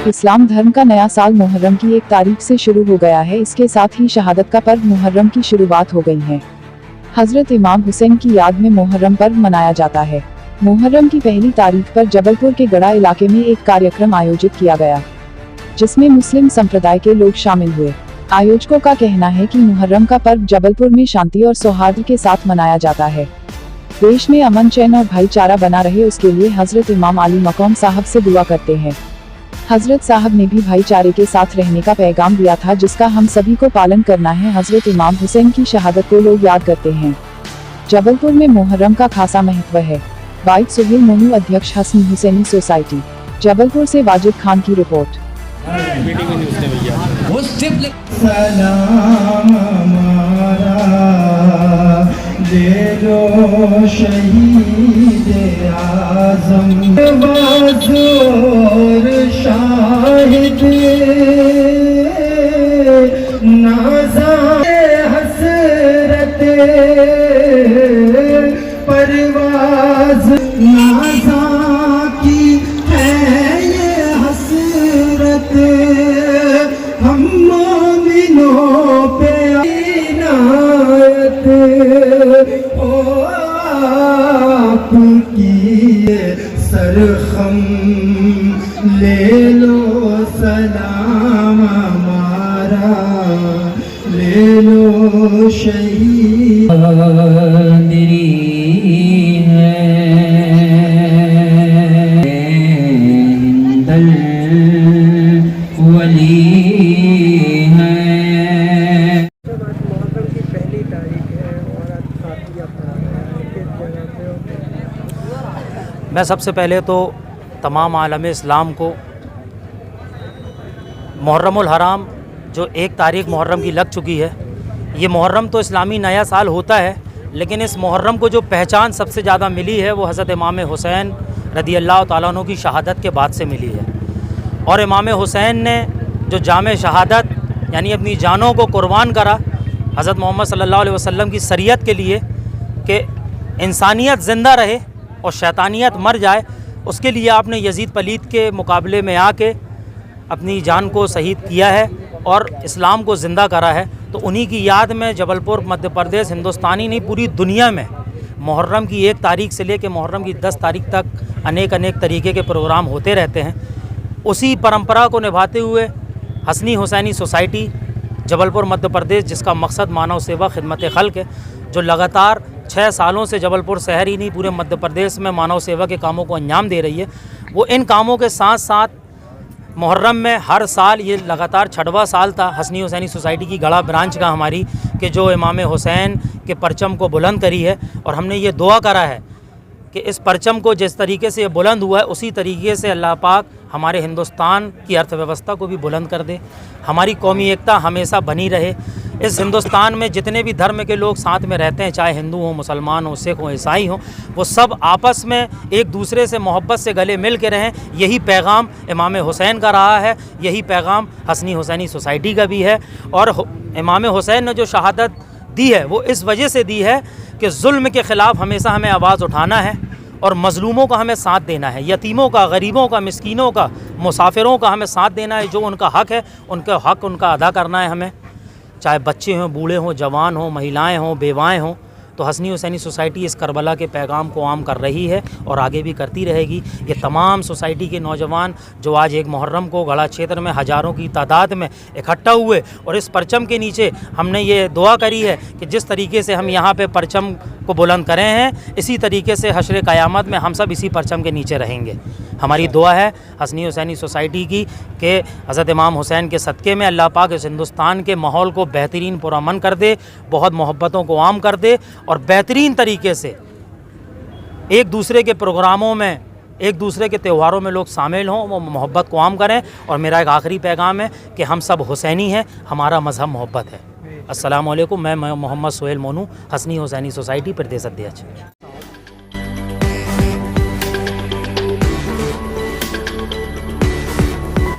इस्लाम धर्म का नया साल मुहर्रम की 1 तारीख से शुरू हो गया है। इसके साथ ही शहादत का पर्व मुहर्रम की शुरुआत हो गई है। हजरत इमाम हुसैन की याद में मुहर्रम पर्व मनाया जाता है। मुहर्रम की पहली तारीख पर जबलपुर के गड़ा इलाके में एक कार्यक्रम आयोजित किया गया, जिसमें मुस्लिम संप्रदाय के लोग शामिल हुए। आयोजकों का कहना है कि मुहर्रम का पर्व जबलपुर में शांति और सौहार्द के साथ मनाया जाता है। देश में अमन, चैन और भाईचारा बना रहे, उसके लिए हजरत इमाम अली मक़ाम साहब से दुआ करते हैं। हजरत साहब ने भी भाईचारे के साथ रहने का पैगाम दिया था, जिसका हम सभी को पालन करना है। हजरत इमाम हुसैन की शहादत को लोग याद करते हैं। जबलपुर में मुहर्रम का खासा महत्व है। बाइट सुहेल मोनू, अध्यक्ष हसनी हुसैनी सोसाइटी, जबलपुर से वाजिद खान की रिपोर्ट। दे दो शहीद आज़म बाज़ोर शाहिद नाज़ाए हसरत परवाज़ नाज़ा की है ये हसरत, हम मोमिनों पे इनायत ओ आपकी सरखम ले लो सलाम हमारा, ले लो शहीद मैं सबसे पहले तो तमाम आलम इस्लाम को मुहर्रमुल हराम जो 1 तारीख मुहर्रम की लग चुकी है, ये मुहर्रम तो इस्लामी नया साल होता है, लेकिन इस मुहर्रम को जो पहचान सबसे ज़्यादा मिली है वो हज़रत इमाम हुसैन रदी अल्लाह तआला अन्हु की शहादत के बाद से मिली है। और इमाम हुसैन ने जो जामे शहादत यानी अपनी जानों को कुर्बान करा हज़रत मोहम्मद सल्लल्लाहु अलैहि वसल्लम की शरीयत के लिए कि इंसानियत ज़िंदा रहे और शैतानियत मर जाए, उसके लिए आपने यजीद पलीद के मुकाबले में आके अपनी जान को शहीद किया है और इस्लाम को ज़िंदा करा है। तो उन्हीं की याद में जबलपुर मध्य प्रदेश, हिंदुस्तानी नहीं पूरी दुनिया में मुहर्रम की 1 तारीख से लेकर मुहर्रम की 10 तारीख तक अनेक तरीके के प्रोग्राम होते रहते हैं। उसी परंपरा को निभाते हुए हसनी हुसैनी सोसाइटी जबलपुर मध्य प्रदेश, जिसका मकसद मानव सेवा खिदमत खल्क है, जो लगातार 6 सालों से जबलपुर शहर ही नहीं पूरे मध्य प्रदेश में मानव सेवा के कामों को अंजाम दे रही है, वो इन कामों के साथ साथ मुहर्रम में हर साल, ये लगातार 6वां साल था हसनी हुसैनी सोसाइटी की गड़ा ब्रांच का हमारी, कि जो इमाम हुसैन के परचम को बुलंद करी है। और हमने ये दुआ करा है कि इस परचम को जिस तरीके से ये बुलंद हुआ है, उसी तरीके से अल्लाह पाक हमारे हिंदुस्तान की अर्थव्यवस्था को भी बुलंद कर दे, हमारी कौमी एकता हमेशा बनी रहे। इस हिंदुस्तान में जितने भी धर्म के लोग साथ में रहते हैं, चाहे हिंदू हों, मुसलमान हों, सिख हों, ईसाई हों, वो सब आपस में एक दूसरे से मोहब्बत से गले मिल के रहें। यही पैगाम इमाम हुसैन का रहा है, यही पैगाम हसनी हुसैनी सोसाइटी का भी है। और इमाम हुसैन ने जो शहादत दी है वो इस वजह से दी है कि जुल्म के ख़िलाफ़ हमेशा हमें आवाज़ उठाना है और मज़लूमों का हमें साथ देना है, यतीमों का, गरीबों का, मिस्कीनों का, मुसाफिरों का हमें साथ देना है। जो उनका हक़ है, उनका हक़ उनका अदा करना है हमें, चाहे बच्चे हों, बूढ़े हों, जवान हों, महिलाएं हों, बेवाएं हों। तो हसनी हुसैनी सोसाइटी इस करबला के पैगाम को आम कर रही है और आगे भी करती रहेगी। ये तमाम सोसाइटी के नौजवान जो आज 1 मुहर्रम को गड़ा क्षेत्र में हज़ारों की तादाद में इकट्ठा हुए और इस परचम के नीचे हमने ये दुआ करी है कि जिस तरीके से हम यहाँ पे परचम को बुलंद करें हैं, इसी तरीके से हश्र क़यामत में हम सब इसी परचम के नीचे रहेंगे। हमारी दुआ है हसनी हुसैनी सोसाइटी की कि हज़रत इमाम हुसैन के सदक़े में अल्लाह पाक इस हिंदुस्तान के माहौल को बेहतरीन पुरअमन कर दे, बहुत मोहब्बतों को आम कर दे और बेहतरीन तरीके से एक दूसरे के प्रोग्रामों में, एक दूसरे के त्योहारों में लोग शामिल हों, वो मोहब्बत को आम करें। और मेरा एक आखिरी पैगाम है कि हम सब हुसैनी हैं, हमारा मज़हब मोहब्बत है। अस्सलाम वालेकुम। मैं मोहम्मद सुहेल मोनू, हसनी हुसैनी सोसाइटी प्रदेश अध्यक्ष।